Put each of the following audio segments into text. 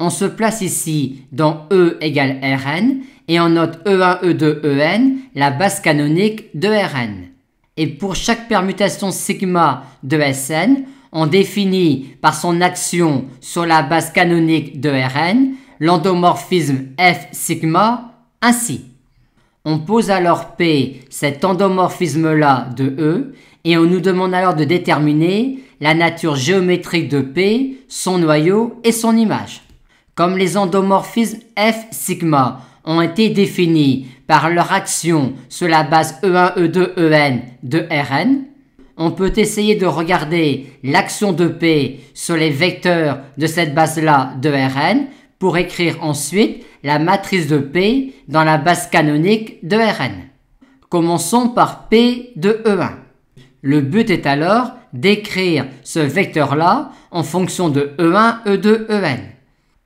On se place ici dans E égale Rn et on note E1, E2, En, la base canonique de Rn. Et pour chaque permutation sigma de Sn, on définit par son action sur la base canonique de Rn l'endomorphisme F sigma ainsi. On pose alors P cet endomorphisme-là de E et on nous demande alors de déterminer la nature géométrique de P, son noyau et son image. Comme les endomorphismes F sigma ont été définis par leur action sur la base E1, E2, En de Rn, on peut essayer de regarder l'action de P sur les vecteurs de cette base-là de Rn pour écrire ensuite la matrice de P dans la base canonique de Rn. Commençons par P de E1. Le but est alors d'écrire ce vecteur-là en fonction de E1, E2, En.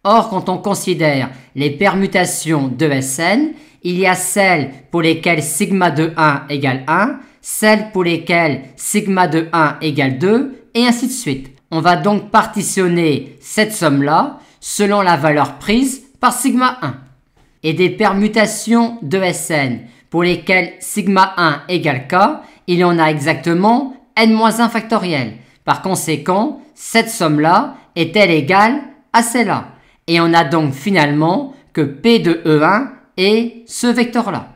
Or, quand on considère les permutations de Sn, il y a celles pour lesquelles sigma de 1 égale 1, celles pour lesquelles sigma de 1 égale 2, et ainsi de suite. On va donc partitionner cette somme-là selon la valeur prise par sigma 1. Et des permutations de Sn pour lesquelles sigma 1 égale k, il y en a exactement n-1 factoriel. Par conséquent, cette somme-là est-elle égale à celle-là. Et on a donc finalement que P de E1 est ce vecteur-là.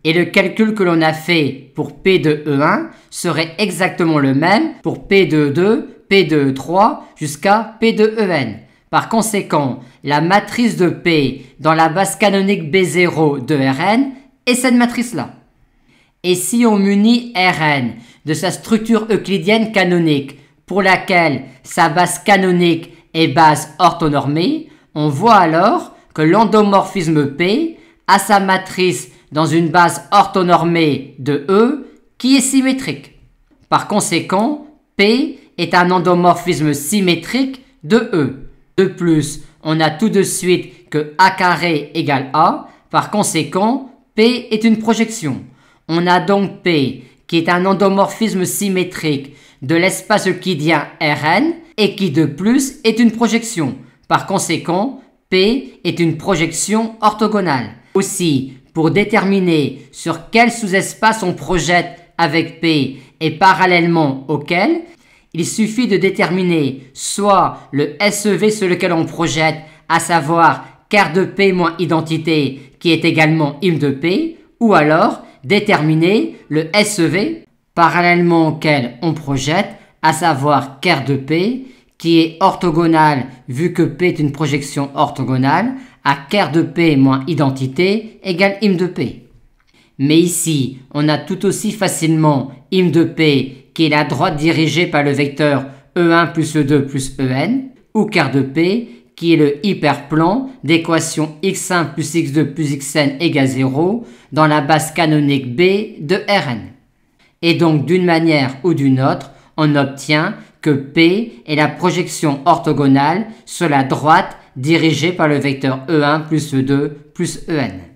Et le calcul que l'on a fait pour P de E1 serait exactement le même pour P de E2, P de E3 jusqu'à P de En. Par conséquent, la matrice de P dans la base canonique B0 de Rn est cette matrice-là. Et si on munit Rn de sa structure euclidienne canonique pour laquelle sa base canonique est base orthonormée, on voit alors que l'endomorphisme P a sa matrice dans une base orthonormée de E qui est symétrique. Par conséquent, P est un endomorphisme symétrique de E. De plus, on a tout de suite que A carré égale A, par conséquent, P est une projection. On a donc P qui est un endomorphisme symétrique de l'espace euclidien Rn et qui de plus est une projection. Par conséquent, P est une projection orthogonale. Aussi, pour déterminer sur quel sous-espace on projette avec P et parallèlement auquel, il suffit de déterminer soit le SEV sur lequel on projette, à savoir ker de P moins identité qui est également im de P, ou alors déterminer le SEV parallèlement auquel on projette, à savoir ker de P qui est orthogonal vu que P est une projection orthogonale à ker de P moins identité égale im de P. Mais ici, on a tout aussi facilement im de P qui est la droite dirigée par le vecteur E1 plus E2 plus En, ou ker de P qui est le hyperplan d'équation x1 plus x2 plus xn égale 0 dans la base canonique B de Rn. Et donc d'une manière ou d'une autre, on obtient que P est la projection orthogonale sur la droite dirigée par le vecteur E1 plus E2 plus En.